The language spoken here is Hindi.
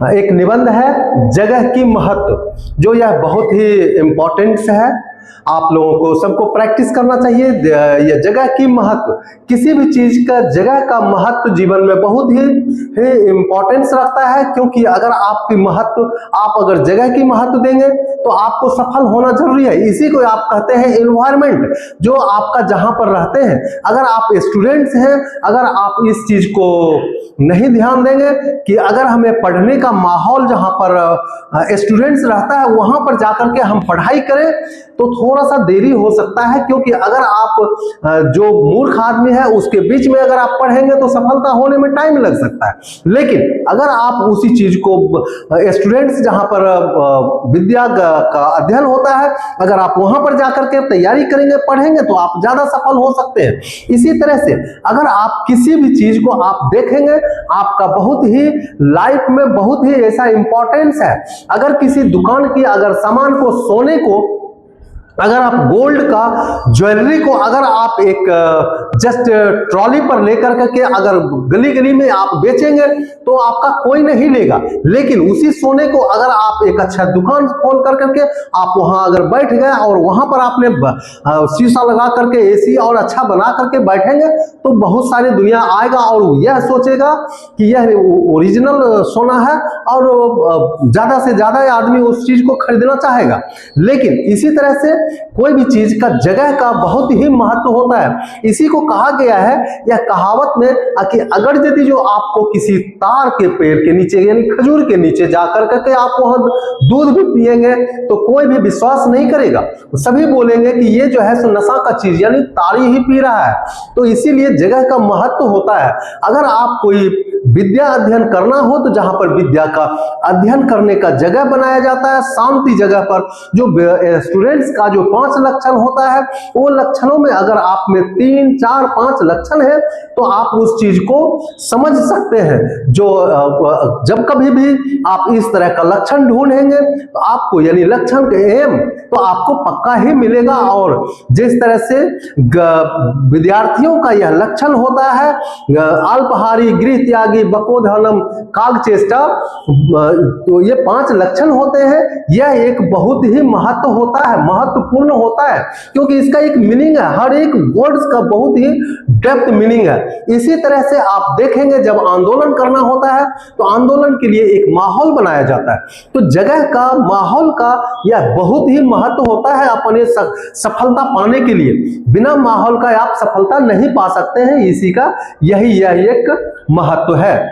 एक निबंध है जगह की महत्व, जो यह बहुत ही इम्पोर्टेंट है। आप लोगों को सबको प्रैक्टिस करना चाहिए। यह जगह की महत्व, किसी भी चीज का जगह का महत्व जीवन में बहुत ही इम्पोर्टेंस रखता है, क्योंकि अगर आपकी महत्व, आप अगर जगह की महत्व देंगे तो आपको सफल होना जरूरी है। इसी को आप कहते हैं एनवायरनमेंट, जो आपका जहां पर रहते हैं। अगर आप स्टूडेंट्स हैं, अगर आप इस चीज को नहीं ध्यान देंगे कि अगर हमें पढ़ने का माहौल जहां पर स्टूडेंट्स रहता है वहां पर जाकर के हम पढ़ाई करें तो थोड़ा सा देरी हो सकता है, क्योंकि अगर आप जो मूर्ख आदमी है उसके बीच में अगर आप पढ़ेंगे तो सफलता होने में टाइम लग सकता है। लेकिन अगर आप उसी चीज को स्टूडेंट्स जहां पर विद्या का अध्ययन होता है, अगर आप वहां पर जाकर के तैयारी करेंगे, पढ़ेंगे तो आप ज्यादा सफल हो सकते हैं। इसी तरह से अगर आप किसी भी चीज को आप देखेंगे, आपका बहुत ही लाइफ में बहुत ही ऐसा इंपॉर्टेंस है। अगर किसी दुकान की अगर सामान को, सोने को, अगर आप गोल्ड का ज्वेलरी को अगर आप एक जस्ट ट्रॉली पर लेकर के अगर गली गली में आप बेचेंगे तो आपका कोई नहीं लेगा। लेकिन उसी सोने को अगर आप एक अच्छा दुकान खोल करके आप वहां अगर बैठ गए और वहां पर आपने शीशा लगा करके एसी और अच्छा बना करके बैठेंगे तो बहुत सारी दुनिया आएगा और यह सोचेगा कि यह ओरिजिनल सोना है और ज्यादा से ज्यादा आदमी उस चीज को खरीदना चाहेगा। लेकिन इसी तरह से कोई भी चीज का जगह का बहुत ही महत्व होता है। इसी को कहा गया है, यह कहावत में, कि अगर यदि जो आपको किसी तार के पेड़ के नीचे यानी खजूर के नीचे जाकर करके आप वहां दूध भी पिएंगे तो कोई भी विश्वास नहीं करेगा, सभी बोलेंगे कि ये जो है सो नशा का चीज यानी ताड़ी ही पी रहा है। तो इसीलिए जगह का महत्व होता है। अगर आप कोई विद्या अध्ययन करना हो तो जहां पर विद्या का अध्ययन करने का जगह बनाया जाता है, शांति जगह पर, जो स्टूडेंट्स का जो 5 लक्षण होता है, वो लक्षणों में अगर आप में 3, 4, 5 लक्षण है तो आप उस चीज को समझ सकते हैं। जो जब कभी भी आप इस तरह का लक्षण ढूंढेंगे तो आपको यानी लक्षण के एम तो आपको पक्का ही मिलेगा। और जिस तरह से विद्यार्थियों का यह लक्षण होता है, अल्पहारी, गृह त्यागी, बकोधनम, कागचेष्टा, तो ये 5 लक्षण होते हैं। यह एक बहुत ही महत्व होता है, महत्वपूर्ण होता है, क्योंकि इसका एक मीनिंग है, हर एक वर्ड्स का बहुत ही डेप्थ मीनिंग है। इसी तरह से आप देखेंगे जब आंदोलन करना होता है तो आंदोलन के लिए एक माहौल बनाया जाता है। तो जगह का, माहौल का यह बहुत ही महत्व होता है अपने सफलता पाने के लिए। बिना माहौल का आप सफलता नहीं पा सकते हैं। इसी का यही एक महत्व है।